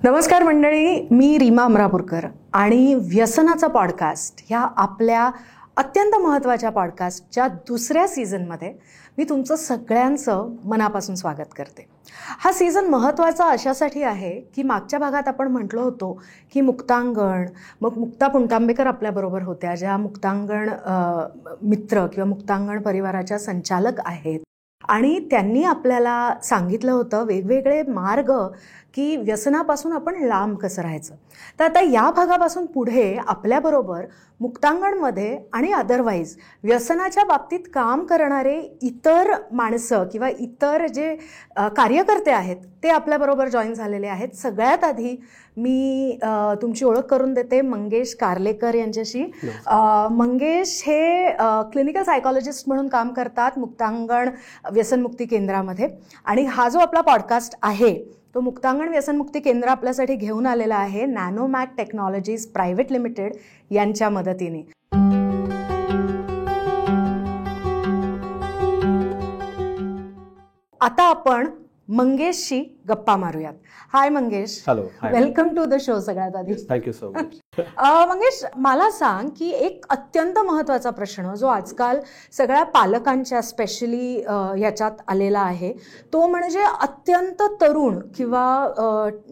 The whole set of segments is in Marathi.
नमस्कार मंडळी, मी रीमा अमरापूरकर आणि व्यसनाचा पॉडकास्ट ह्या आपल्या अत्यंत महत्त्वाच्या पॉडकास्टच्या दुसऱ्या सीझनमध्ये मी तुमचं सगळ्यांचं मनापासून स्वागत करते. हा सीझन महत्त्वाचा अशासाठी आहे की मागच्या भागात आपण म्हटलो होतो की मुक्तांगण, मग मुक्ता पुणतांबेकर आपल्याबरोबर होत्या, ज्या मुक्तांगण मित्र किंवा मुक्तांगण परिवाराच्या संचालक आहेत, आणि त्यांनी आपल्याला सांगितलं होतं वेगवेगळे मार्ग की व्यसनापासून आपण लांब कसं राहायचं. तर आता या भागापासून पुढे आपल्याबरोबर मुक्तांगणमध्ये आणि अदरवाईज व्यसनाच्या बाबतीत काम करणारे इतर माणसं किंवा इतर जे कार्यकर्ते आहेत ते आपल्याबरोबर जॉईन झालेले आहेत. सगळ्यात आधी मी तुमची ओळख करून देते मंगेश कार्लेकर यांच्याशी. मंगेश हे क्लिनिकल सायकॉलॉजिस्ट म्हणून काम करतात मुक्तांगण व्यसनमुक्ती केंद्रामध्ये, आणि हा जो आपला पॉडकास्ट आहे तो मुक्तांगण व्यसनमुक्ती केंद्र आपल्यासाठी घेऊन आलेला आहे नॅनोमॅक टेक्नॉलॉजीज प्रायव्हेट लिमिटेड यांच्या मदतीने. आता आपण मंगेशशी गप्पा मारूयात. Hi Mangesh. Hello. Welcome to the show. सगळ्यात आधी थँक्यू सो मच. मंगेश, मला सांग की एक अत्यंत महत्त्वाचा प्रश्न जो आजकाल सगळ्या पालकांच्या स्पेशली याच्यात आलेला आहे, तो म्हणजे अत्यंत तरुण किंवा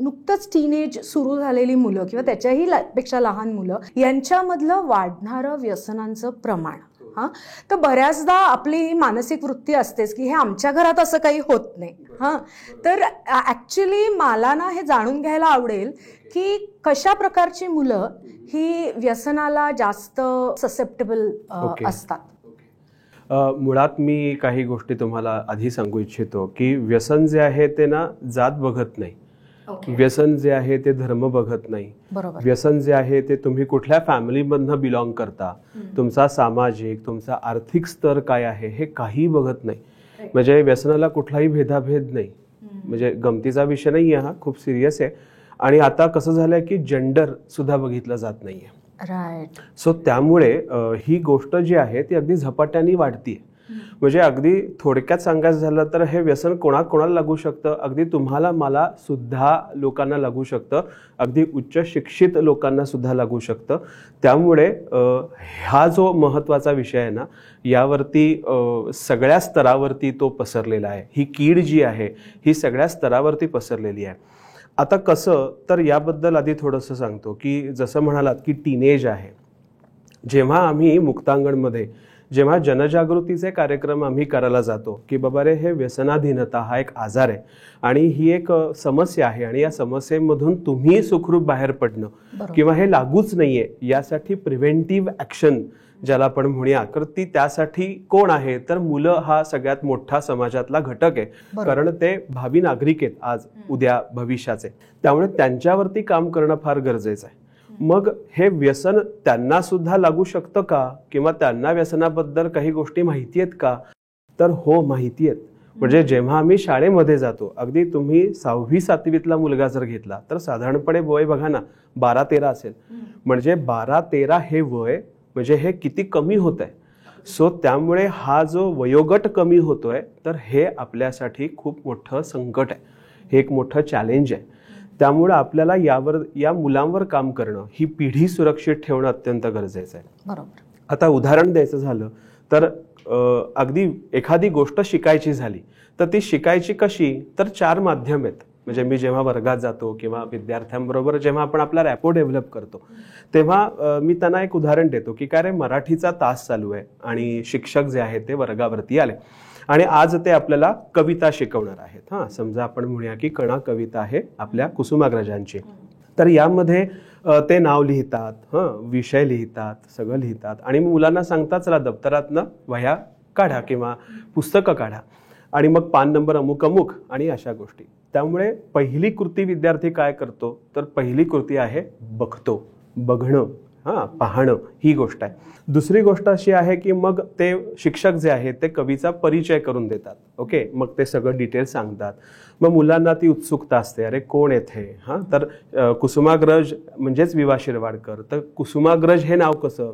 नुकतंच टीनेज सुरू झालेली मुलं किंवा त्याच्याही पेक्षा लहान मुलं यांच्यामधलं वाढणारं व्यसनांचं प्रमाण. हां, तर बऱ्याचदा आपली मानसिक वृत्ती असतेच की हे आमच्या घरात असं काही होत नाही. हां, तर ॲक्च्युली मला ना हे जाणून घ्यायला आवडेल की कशा प्रकारची मुलं ही व्यसनाला जास्त ससेप्टेबल असतात. मुळात मी काही गोष्टी तुम्हाला आधी सांगू इच्छितो की व्यसन जे आहे ते ना जात बघत नाही. व्यसन जे आहे ते धर्म बघत नाही. व्यसन जे आहे ते तुम्ही कुठल्या फॅमिलीमधनं बिलॉंग करता, तुमचा सामाजिक, तुमचा आर्थिक स्तर काय आहे हे काही बघत नाही. म्हणजे व्यसनाला कुठलाही भेदाभेद नाही. म्हणजे गमतीचा विषय नाही आहे, हा खूप सिरियस आहे. आणि आता कसं झालंय की जेंडर सुद्धा बघितलं जात नाहीये. राईट. सो त्यामुळे ही गोष्ट जी आहे ती अगदी झपाट्याने वाढतीये. म्हणजे अगदी थोडक्यात सांगायचं झालं तर हे व्यसन कोणाला लागू शकतं. अगदी तुम्हाला, मला सुद्धा लोकांना लागू शकतं. अगदी उच्च शिक्षित लोकांना सुद्धा लागू शकतं. त्यामुळे हा जो महत्त्वाचा विषय आहे ना, यावरती सगळ्या स्तरावरती तो पसरलेला आहे. ही कीड जी आहे ही सगळ्या स्तरावरती पसरलेली आहे. आता कसं, तर याबद्दल आधी थोडंसं सांगतो की जसं म्हणालात की टीनेज आहे. जेव्हा आम्ही मुक्तांगणमध्ये जेव्हा जनजागृतीचे कार्यक्रम आम्ही करायला जातो की बाबा रे, हे व्यसनाधीनता हा एक आजार आहे आणि ही एक समस्या आहे आणि या समस्येमधून तुम्ही सुखरूप बाहेर पडणं किंवा हे लागूच नाहीये यासाठी प्रिव्हेंटिव्ह ॲक्शन ज्याला आपण म्हणूया, तर ती त्यासाठी कोण आहे, तर मुलं हा सगळ्यात मोठा समाजातला घटक आहे. कारण ते भावी नागरिक आहेत आज उद्या भविष्याचे. त्यामुळे त्यांच्यावरती काम करणं फार गरजेचं आहे. मग हे व्यसन त्यांना सुद्धा लागू शकतं का, किंवा त्यांना व्यसनाबद्दल काही गोष्टी माहिती आहेत का, तर हो, माहिती आहेत. म्हणजे जेव्हा आम्ही शाळेमध्ये जातो, अगदी तुम्ही 6वी-7वीतला मुलगा जर घेतला तर साधारणपणे वय बघा ना 12-13 असेल. म्हणजे 12-13 हे वय म्हणजे हे किती कमी होत आहे. सो त्यामुळे हा जो वयोगट कमी होतोय तर हे आपल्यासाठी खूप मोठं संकट आहे. हे एक मोठं चॅलेंज आहे. त्यामुळे आपल्याला या मुलांवर काम करणं, ही पिढी सुरक्षित ठेवणं अत्यंत गरजेचं आहे. बरोबर. आता उदाहरण द्यायचं झालं तर अगदी एखादी गोष्ट शिकायची झाली तर ती शिकायची कशी, तर 4 माध्यम आहेत. म्हणजे मी जेव्हा वर्गात जातो किंवा विद्यार्थ्यांबरोबर जेव्हा आपण आपला रॅपो डेव्हलप करतो तेव्हा मी त्यांना एक उदाहरण देतो की काय रे, मराठीचा तास चालू आहे आणि शिक्षक जे आहेत ते वर्गावरती आले आणि आज ते आपल्याला कविता शिकवणार आहेत. हां, समजा आपण म्हणूया की कणा कविता आहे आपल्या कुसुमाग्रजांची. तर यामध्ये ते नाव लिहितात, विषय लिहितात, सगळं लिहितात आणि मुलांना सांगतात चला दप्तरातनं वह्या काढा किंवा पुस्तकं काढा आणि मग पान नंबर अमुक अमुक आणि अशा गोष्टी. त्यामुळे पहिली कृती विद्यार्थी काय करतो, तर पहिली कृती आहे बघतो, बघणं, पाहणं ही गोष्ट आहे. दुसरी गोष्ट अशी आहे की मग ते शिक्षक जे आहेत ते कवीचा परिचय करून देतात. ओके, मग ते सगळं डिटेल्स सांगतात. मग मुलांना ती उत्सुकता असते, अरे कोण येथे. तर कुसुमाग्रज म्हणजेच वि. वा. शिरवाडकर, तर कुसुमाग्रज हे नाव कसं,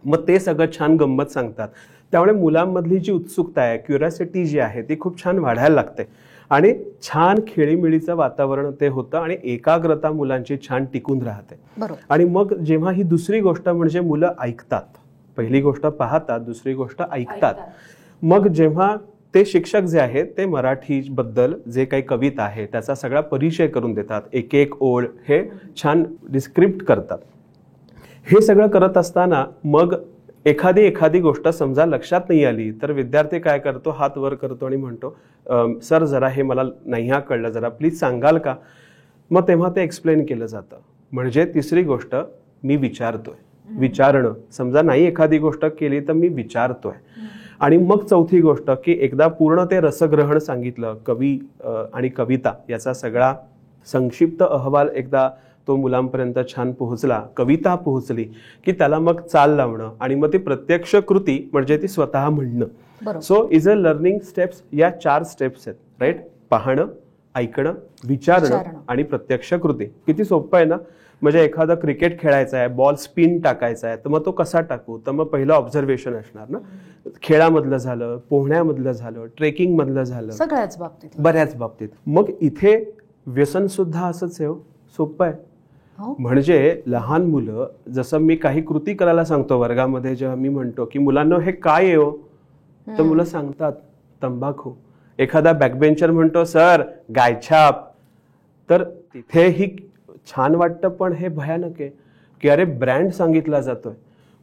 मग ते सगळं छान गंमत सांगतात. त्यामुळे मुलांमधली जी उत्सुकता आहे, क्युरिओसिटी जी आहे ती खूप छान वाढायला लागते आणि छान खेळीमेळीचं वातावरण ते होतं आणि एकाग्रता मुलांची छान टिकून राहते. आणि मग जेव्हा ही दुसरी गोष्ट म्हणजे मुलं ऐकतात, पहिली गोष्ट पाहतात, दुसरी गोष्ट ऐकतात. मग जेव्हा ते शिक्षक जे आहेत ते मराठी बद्दल जे काही कविता आहे त्याचा सगळा परिचय करून देतात, एक एक ओळ हे छान डिस्क्रिप्ट करतात. हे सगळं करत असताना मग एखादी गोष्ट समजा लक्षात नाही आली तर विद्यार्थी काय करतो, हात वर करतो आणि म्हणतो सर जरा हे मला नाही कळलं, जरा प्लीज सांगाल का. मग तेव्हा ते एक्सप्लेन केलं जातं. म्हणजे तिसरी गोष्ट मी विचारतोय, विचारणं. समजा नाही एखादी गोष्ट केली तर मी विचारतोय. आणि मग चौथी गोष्ट की एकदा पूर्ण ते रसग्रहण सांगितलं, कवी आणि कविता याचा सगळा संक्षिप्त अहवाल एकदा तो मुलांपर्यंत छान पोहोचला, कविता पोहोचली की त्याला मग चाल लावणं आणि मग ती प्रत्यक्ष कृती म्हणजे ती स्वतः म्हणणं. So is a learning steps, या 4 स्टेप्स आहेत, राईट. पाहणं, ऐकणं, विचारणं आणि प्रत्यक्ष कृती. किती सोपं आहे ना. म्हणजे एखादा क्रिकेट खेळायचा आहे, बॉल स्पिन टाकायचा आहे, तर मग तो कसा टाकू, तर मग पहिलं ऑब्झर्वेशन असणार ना. खेळामधलं झालं, पोहण्यामधलं झालं, ट्रेकिंग मधलं झालं, सगळ्याच बाबतीत, बऱ्याच बाबतीत. मग इथे व्यसन सुद्धा असंच आहे, सोपं आहे. म्हणजे लहान मुलं, जसं मी काही कृती करायला सांगतो वर्गामध्ये, जेव्हा मी म्हणतो की मुलांना हे काय आहे हो, तर मुलं सांगतात तंबाखू. एखादा बॅकबेंचर म्हणतो सर गायछाप. तर तिथेही छान वाटतं पण हे भयानक आहे की अरे ब्रँड सांगितला जातोय.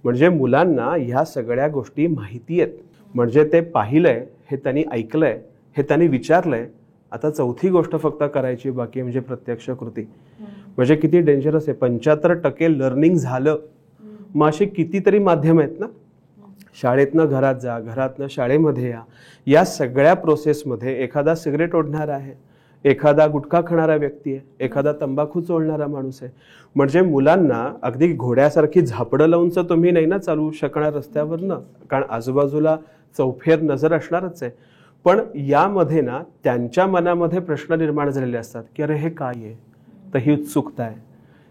म्हणजे मुलांना ह्या सगळ्या गोष्टी माहिती आहेत, म्हणजे ते पाहिलंय, हे त्यांनी ऐकलंय, हे त्यांनी विचारलंय. आता चौथी गोष्ट फक्त करायची बाकी म्हणजे प्रत्यक्ष कृती. म्हणजे किती डेंजरस आहे. 75% लर्निंग झालं. मग अशी कितीतरी माध्यम आहेत ना. शाळेतनं घरात जा, घरातनं शाळेमध्ये या. या सगळ्या प्रोसेसमध्ये एखादा सिगरेट ओढणारा आहे, एखादा गुटखा खाणारा व्यक्ती आहे, एखादा तंबाखू चोळणारा माणूस आहे. म्हणजे मुलांना अगदी घोड्यासारखी झापडं लावूनच तुम्ही नाही ना चालू शकणार रस्त्यावरनं, कारण आजूबाजूला चौफेर नजर असणारच आहे. पण यामध्ये ना त्यांच्या मनामध्ये प्रश्न निर्माण झालेले असतात की अरे हे काय आहे, तर ही उत्सुकता आहे.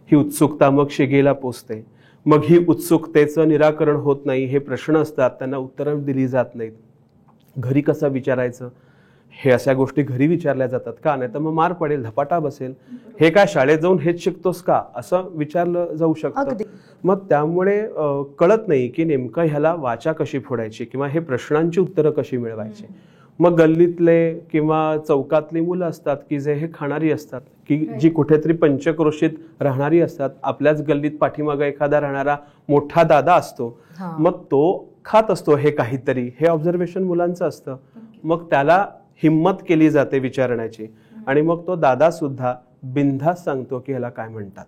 ही उत्सुकता मग शिगेला पोचते. मग ही उत्सुकतेचं निराकरण होत नाही, हे प्रश्न असतात, त्यांना उत्तरं दिली जात नाहीत. घरी कसं विचारायचं, हे अशा गोष्टी घरी विचारल्या जातात का, नाही तर मग मार पडेल, धपाटा बसेल. हे काय शाळेत जाऊन हेच शिकतोस का, असं विचारलं जाऊ शकतं. मग त्यामुळे कळत नाही की नेमकं ह्याला वाचा कशी फोडायची किंवा हे प्रश्नांची उत्तरं कशी मिळवायची. मग गल्लीतले किंवा चौकातली मुलं असतात की जे हे खाणारी असतात, की जी कुठेतरी पंचक्रोशीत राहणारी असतात. आपल्याच गल्लीत पाठीमागे एखादा राहणारा मोठा दादा असतो, मग तो खात असतो हे काहीतरी, हे ऑब्झर्वेशन मुलांचं असतं. मग त्याला हिम्मत केली जाते विचारण्याची आणि मग तो दादा सुद्धा बिनधास्त सांगतो की ह्याला काय म्हणतात.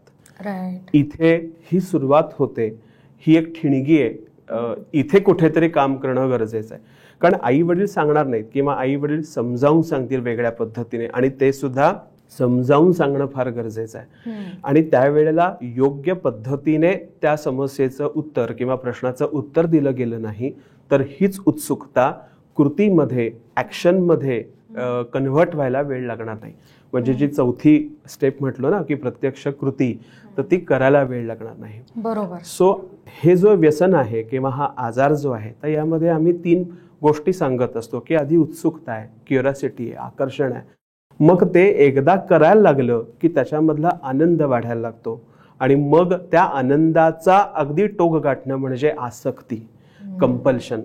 इथे ही सुरुवात होते. ही एक ठिणगी आहे. इथे कुठेतरी काम करणं गरजेचं आहे. कारण आई वडील सांगणार नाहीत किंवा आई वडील समजावून सांगतील वेगळ्या पद्धतीने, आणि ते सुद्धा समजावून सांगणं फार गरजेचं आहे. आणि त्यावेळेला योग्य पद्धतीने त्या समस्येचं उत्तर किंवा प्रश्नाचं उत्तर दिलं गेलं नाही तर हीच उत्सुकता कृतीमध्ये, ॲक्शनमध्ये कन्व्हर्ट व्हायला वेळ लागणार नाही. म्हणजे जी चौथी स्टेप म्हटलं ना की प्रत्यक्ष कृती, तर ती करायला वेळ लागणार नाही. बरोबर. सो हे जो व्यसन आहे किंवा हा आजार जो आहे, तर यामध्ये आम्ही 3 गोष्टी सांगत असतो की आधी उत्सुकता आहे, क्युरिओसिटी आहे, आकर्षण आहे. मग ते एकदा करायला लागलं की त्याच्यामधला आनंद वाढायला लागतो आणि मग त्या आनंदाचा अगदी टोक गाठणं म्हणजे आसक्ती, कंपल्शन.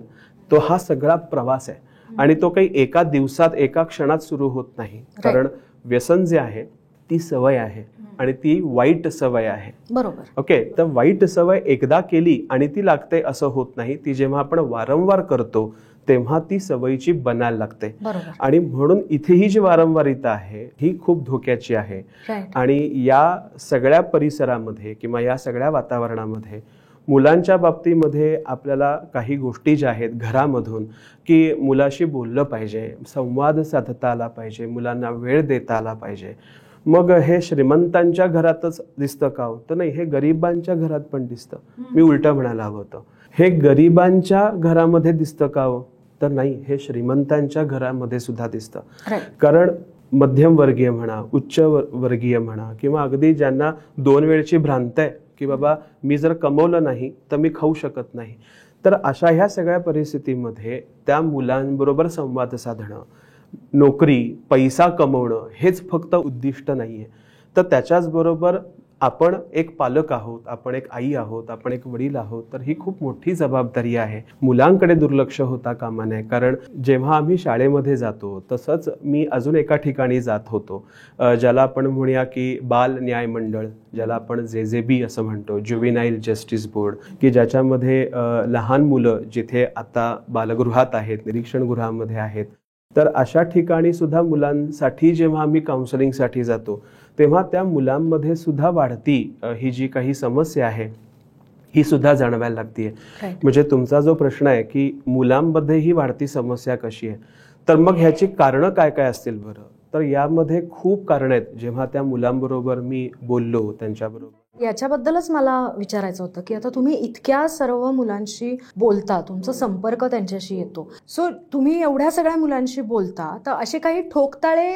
तो हा सगळा प्रवास आहे आणि तो काही एका दिवसात, एका क्षणात सुरू होत नाही. कारण व्यसन जे आहे ती सवय आहे आणि ती वाईट सवय आहे. बरोबर. ओके. तर वाईट सवय एकदा केली आणि ती लागते असं होत नाही. ती जेव्हा आपण वारंवार करतो तेव्हा ती सवयीची बनायला लागते. आणि म्हणून इथे ही जी वारंवारिता आहे ही खूप धोक्याची आहे. आणि या सगळ्या परिसरामध्ये किंवा या सगळ्या वातावरणामध्ये मुलांच्या बाबतीमध्ये आपल्याला काही गोष्टी ज्या आहेत घरामधून, की मुलाशी बोललं पाहिजे, संवाद साधता आला पाहिजे, मुलांना वेळ देता आला पाहिजे. मग हे श्रीमंतांच्या घरातच दिसतं का, तर नाही, हे गरिबांच्या घरात पण दिसतं. मी उलटं म्हणायला हवं होतं. हे गरिबांच्या घरामध्ये दिसतं का, तर नाही, हे श्रीमंतांच्या घरामध्ये सुद्धा दिसतं. कारण मध्यमवर्गीय म्हणा, उच्च वर्गीय म्हणा, किंवा अगदी ज्यांना 2 वेळची भ्रांत आहे की बाबा मी जर कमवलं नाही तर मी खाऊ शकत नाही, तर अशा ह्या सगळ्या परिस्थितीमध्ये त्या मुलांबरोबर संवाद साधणं नोकरी, पैसा कमवणं हेच फक्त उद्दिष्ट नाहीये. तर त्याच्याच बरोबर आपण एक पालक आहोत, आपण एक आई आहोत, आपण एक वडील आहोत. तर ही खूप मोठी जबाबदारी आहे. मुलांकडे दुर्लक्ष होता कामा नये. कारण जेव्हा आम्ही शाळेमध्ये जातो, तसंच मी अजून एका ठिकाणी जात होतो, ज्याला आपण म्हणूया की बाल न्याय मंडळ, ज्याला आपण JJB असं म्हणतो, ज्युव्हेनाईल जस्टिस बोर्ड, की ज्याच्यामध्ये लहान मुलं जिथे आता बालगृहात आहेत, निरीक्षणगृहामध्ये आहेत, तर अशा ठिकाणी सुद्धा मुलांसाठी जेव्हा आम्ही काउन्सिलिंगसाठी जातो, तेव्हा त्या मुलांमध्ये सुद्धा वाढती ही जी काही समस्या आहे ही सुद्धा जाणवायला लागतीये. म्हणजे तुमचा जो प्रश्न आहे की मुलांमध्ये ही वाढती समस्या कशी आहे, तर मग ह्याची कारणं काय काय असतील बरं? तर यामध्ये खूप कारणं आहेत. जेव्हा त्या मुलांबरोबर मी बोललो, त्यांच्याबरोबर याच्याबद्दलच मला विचारायचं होतं की आता तुम्ही इतक्या सर्व मुलांशी बोलता, तुमचा संपर्क त्यांच्याशी येतो, सो तुम्ही एवढ्या सगळ्या मुलांशी बोलता, तर असे काही ठोकताळे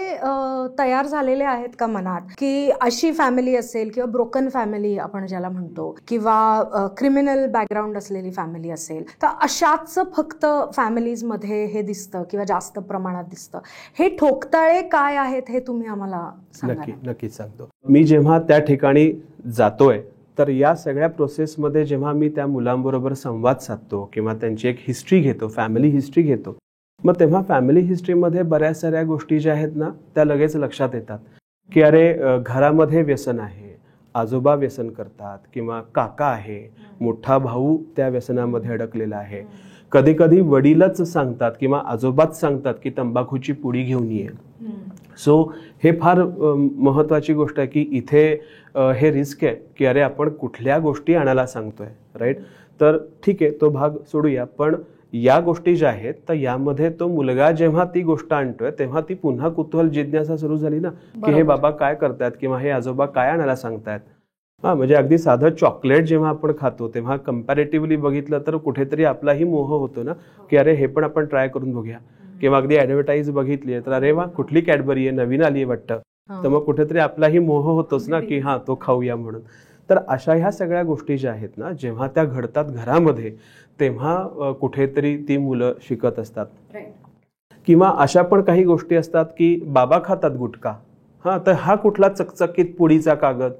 तयार झालेले आहेत का मनात की अशी फॅमिली असेल किंवा ब्रोकन फॅमिली आपण ज्याला म्हणतो, किंवा क्रिमिनल बॅकग्राऊंड असलेली फॅमिली असेल, तर अशाच फक्त फॅमिलीजमध्ये हे दिसतं किंवा जास्त प्रमाणात दिसतं? हे ठोकताळे काय आहेत हे तुम्ही आम्हाला सांगा. नक्कीच सांगतो. मी जेव्हा त्या ठिकाणी जातोय, तर या सगळ्या प्रोसेसमध्ये जेव्हा मी त्या मुलांबरोबर संवाद साधतो किंवा त्यांची एक हिस्ट्री घेतो, फॅमिली हिस्ट्री घेतो, मग तेव्हा फॅमिली हिस्ट्रीमध्ये बऱ्याच साऱ्या गोष्टी ज्या आहेत ना, त्या लगेच लक्षात येतात की अरे घरामध्ये व्यसन आहे, आजोबा व्यसन करतात, किंवा काका आहे, मोठा भाऊ त्या व्यसनामध्ये अडकलेला आहे. कधी कधी वडीलच सांगतात किंवा आजोबाच सांगतात की तंबाखूची पुडी घेऊन ये. सो हे फार महत्त्वाची गोष्ट आहे की इथे हे रिस्क आहे की अरे आपण कुठल्या गोष्टी आणायला सांगतोय, राईट? तर ठीक आहे, तो भाग सोडूया. पण या गोष्टी ज्या आहेत, तर यामध्ये तो मुलगा जेव्हा ती गोष्ट आणतोय, तेव्हा ती पुन्हा कुतूहल, जिज्ञासा सुरू झाली ना की हे बाबा काय करतायत किंवा हे आजोबा काय आणायला सांगतायत. म्हणजे अगदी साधं चॉकलेट जेव्हा आपण खातो, तेव्हा कम्पॅरेटिव्हली बघितलं तर कुठेतरी आपलाही मोह होतो ना की अरे हे पण आपण ट्राय करून बघूया. किंवा अगदी ऍडव्हर्टाईज बघितली तर अरे वा, कुठली कॅडबरी आहे, नवीन आली आहे वाटतं, तर मग कुठेतरी आपलाही मोह होतोच ना की हा तो खाऊया म्हणून. तर अशा ह्या सगळ्या गोष्टी ज्या आहेत ना, जेव्हा त्या घडतात घरामध्ये, तेव्हा कुठेतरी ती मुलं शिकत असतात. किंवा अशा पण काही गोष्टी असतात की बाबा खातात गुटखा, तर हा कुठला चकचकीत पुडीचा कागद,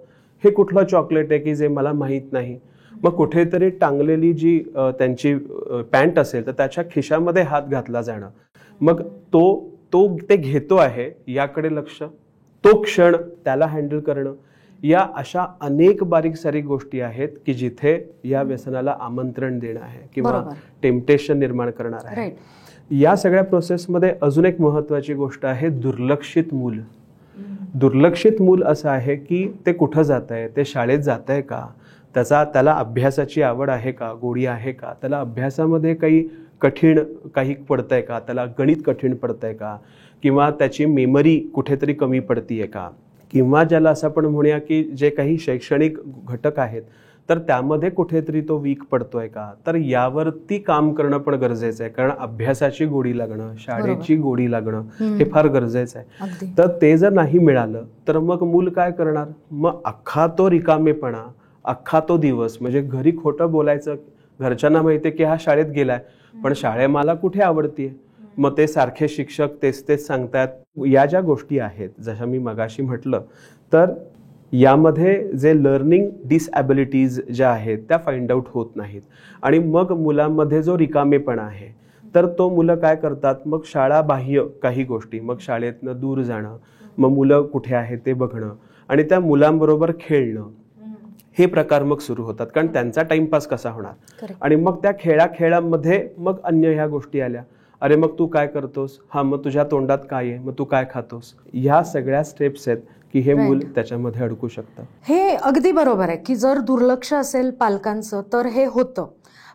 हे कुठलं चॉकलेट आहे की जे मला माहीत नाही. मग कुठेतरी टांगलेली जी त्यांची पॅन्ट असेल, तर त्याच्या खिशामध्ये हात घातला जाणं, मग तो ते घेतो आहे याकडे लक्ष, तो क्षण त्याला हँडल करणं, या अशा अनेक बारीक सारीक गोष्टी आहेत की जिथे या व्यसनाला आमंत्रण देणं आहे किंवा टेम्पटेशन निर्माण करणार आहे. या सगळ्या प्रोसेसमध्ये अजून एक महत्त्वाची गोष्ट आहे दुर्लक्षित मूल. दुर्लक्षित मूल असं आहे की ते कुठं जात आहे, ते शाळेत जात आहे का, त्याला अभ्यासाची आवड आहे का, गोडी आहे का, त्याला अभ्यासामध्ये कठीण काही पडतंय का, त्याला गणित कठीण पडतंय का, किंवा त्याची मेमरी कुठेतरी कमी पडतीये का, किंवा ज्याला असं आपण म्हणूया की जे काही शैक्षणिक घटक आहेत तर त्यामध्ये कुठेतरी तो वीक पडतोय का. तर यावरती काम करणं पण गरजेचं आहे, कारण अभ्यासाची गोडी लागणं, शाळेची गोडी लागणं हे फार गरजेचं आहे. तर ते जर नाही मिळालं तर मग मूल काय करणार, मग अख्खा तो रिकामेपणा, अख्खा तो दिवस, म्हणजे घरी खोटं बोलायचं, घरच्यांना माहितीये की हा शाळेत गेलाय, पण शाळे मला कुठे आवडतीये, मग ते सारखे शिक्षक तेच सांगतात. या ज्या गोष्टी आहेत, जशा मी मगाशी म्हटलं, तर यामध्ये जे लर्निंग डिसॅबिलिटीज ज्या आहेत त्या फाइंड आउट होत नाहीत. आणि मग मुलांमध्ये जो रिकामेपणा आहे, तर तो मुलं काय करतात, मग शाळाबाह्य काही गोष्टी, मग शाळेतनं दूर जाणं, मग मुलं कुठे आहेत ते बघणं आणि त्या मुलांबरोबर खेळणं, हे प्रकार मग सुरू होतात. कारण त्यांचा टाइमपास कसा होणार. आणि मग त्या खेळामध्ये मग अन्य ह्या गोष्टी आल्या, अरे मग तू काय करतोस, मग तुझ्या तोंडात काय आहे, मग तू काय खातोस. ह्या सगळ्या स्टेप्स आहेत की हे मूल त्याच्यामध्ये अडकू शकतं. हे अगदी बरोबर आहे की जर दुर्लक्ष असेल पालकांचं तर हे होतं.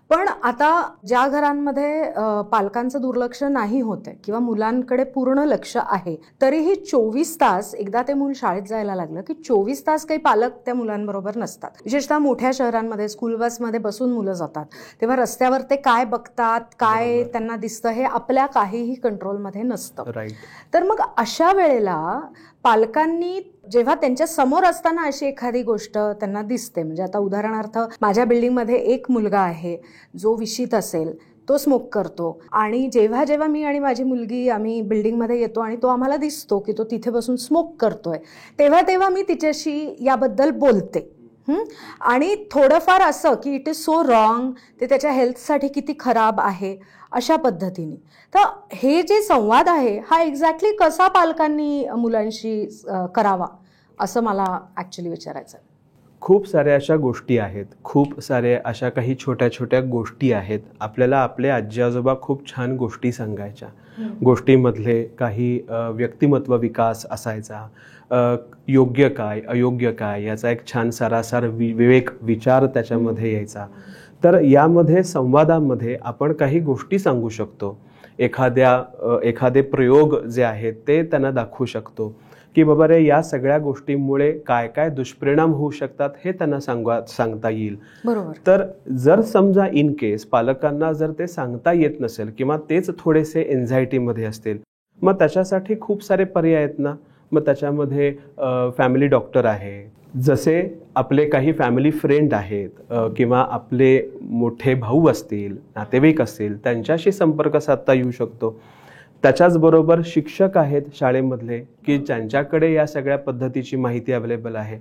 पण आता ज्या घरांमध्ये पालकांचं दुर्लक्ष नाही होतंय किंवा मुलांकडे पूर्ण लक्ष आहे, तरीही 24 तास, एकदा ते मूल शाळेत जायला लागलं की 24 तास काही पालक त्या मुलांबरोबर नसतात. विशेषतः मोठ्या शहरांमध्ये स्कूल बसमध्ये बसून मुलं जातात, तेव्हा रस्त्यावर ते काय बघतात, काय त्यांना दिसतं, हे आपल्या काहीही कंट्रोलमध्ये नसतं. तर मग अशा वेळेला पालकांनी जेव्हा त्यांच्या समोर असताना अशी एखादी गोष्ट त्यांना दिसते, म्हणजे आता उदाहरणार्थ माझ्या बिल्डिंगमध्ये एक मुलगा आहे जो विशित असेल, तो स्मोक करतो. आणि जेव्हा जेव्हा मी आणि माझी मुलगी आम्ही बिल्डिंगमध्ये येतो आणि तो आम्हाला दिसतो की तो तिथे बसून स्मोक करतोय, तेव्हा तेव्हा मी तिच्याशी याबद्दल बोलते. आणि थोडंफार असं की इट इज सो रॉंग, ते त्याच्या हेल्थसाठी किती खराब आहे, अशा पद्धतीने. तर हे जे संवाद आहे हा एक्झॅक्टली कसा पालकांनी मुलांशी करावा, असं मला ॲक्च्युली विचारायचं आहे. खूप साऱ्या अशा गोष्टी आहेत, खूप साऱ्या अशा काही छोट्या छोट्या गोष्टी आहेत. आपल्याला आपले आजी आजोबा खूप छान गोष्टी सांगायच्या. गोष्टीमधले काही व्यक्तिमत्व विकास असायचा, योग्य काय अयोग्य काय याचा एक छान सारासार विवेक विचार त्याच्यामध्ये यायचा. तर यामध्ये संवादामध्ये आपण काही गोष्टी सांगू शकतो. एखादे प्रयोग जे आहेत ते त्यांना दाखवू शकतो की बाबा रे, या सगळ्या गोष्टींमुळे काय काय दुष्परिणाम होऊ शकतात हे त्यांना सांगता येईल. बरोबर. तर जर समजा इन केस पालकांना जर ते सांगता येत नसेल किंवा तेच थोडेसे एन्झायटीमध्ये असतील, मग त्याच्यासाठी खूप सारे पर्याय आहेत ना. मग त्याच्यामध्ये फॅमिली डॉक्टर आहे, जसे आपले काही फॅमिली फ्रेंड आहेत किंवा आपले मोठे भाऊ असतील, नातेवाईक असतील, त्यांच्याशी संपर्क साधता येऊ शकतो. त्याच्याचबरोबर शिक्षक आहेत शाळेमधले की ज्यांच्याकडे या सगळ्या पद्धतीची माहिती अवेलेबल आहे.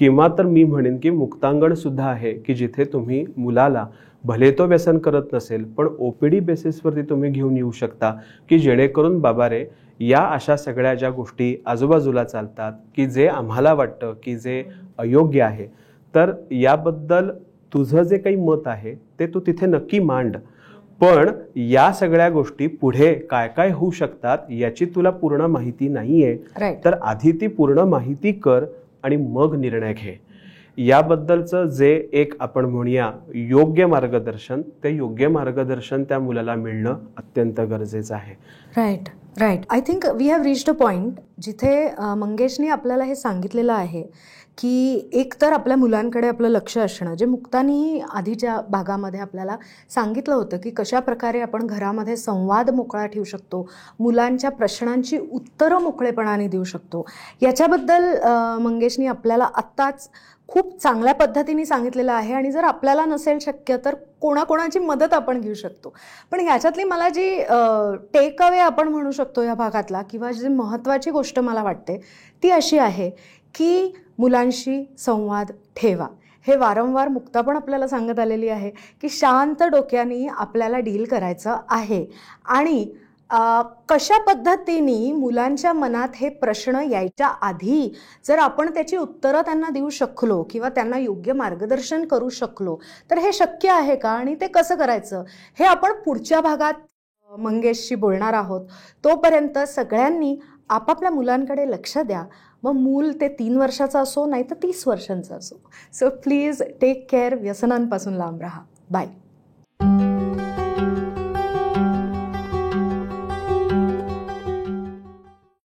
किंवा तर मी म्हणेन की मुक्तांगणसुद्धा आहे की जिथे तुम्ही मुलाला, भले तो व्यसन करत नसेल पण OPD बेसिसवरती तुम्ही घेऊन येऊ शकता की जेणेकरून बाबा रे, या अशा सगळ्या ज्या गोष्टी आजूबाजूला चालतात की जे आम्हाला वाटतं की जे अयोग्य आहे, तर याबद्दल तुझं जे काही मत आहे ते तू तिथे नक्की मांड. पण या सगळ्या गोष्टी पुढे काय काय होऊ शकतात याची तुला पूर्ण माहिती नाहीये, तर आधी ती पूर्ण माहिती कर आणि मग निर्णय घे. याबद्दलचं जे एक आपण म्हणूया योग्य मार्गदर्शन, ते योग्य मार्गदर्शन त्या मुलाला मिळणं अत्यंत गरजेचं आहे. Right. I think we have reached a point जिथे मंगेशनी आपल्याला हे सांगितलेलं आहे की एक तर आपल्या मुलांकडे आपलं लक्ष असणं, जे मुक्तानी आधीच्या भागामध्ये आपल्याला सांगितलं होतं की कशा प्रकारे आपण घरामध्ये संवाद मोकळा ठेवू शकतो, मुलांच्या प्रश्नांची उत्तरं मोकळेपणाने देऊ शकतो, याच्याबद्दल मंगेशनी आपल्याला आत्ताच खूप चांगल्या पद्धतीने सांगितलेलं आहे. आणि जर आपल्याला नसेल शक्य तर कोणाकोणाची मदत आपण घेऊ शकतो. पण ह्याच्यातली मला जी टेक अवे आपण म्हणू शकतो या भागातला, किंवा जी महत्त्वाची गोष्ट मला वाटते ती अशी आहे की मुलांशी संवाद ठेवा. हे वारंवार मुक्ता पण आपल्याला सांगत आलेली आहे की शांत डोक्याने आपल्याला डील करायचं आहे. आणि कशा पद्धतीने मुलांच्या मनात हे प्रश्न यायच्या आधी जर आपण त्याची उत्तरं त्यांना देऊ शकलो किंवा त्यांना योग्य मार्गदर्शन करू शकलो तर हे शक्य आहे का, आणि ते कसं करायचं हे आपण पुढच्या भागात मंगेशशी बोलणार आहोत. तोपर्यंत सगळ्यांनी आपापल्या मुलांकडे लक्ष द्या. मग मूल ते 3 वर्षाचं असो नाही तर 30 वर्षांचं असो. So please take care. व्यसनांपासून लांब राहा. बाय.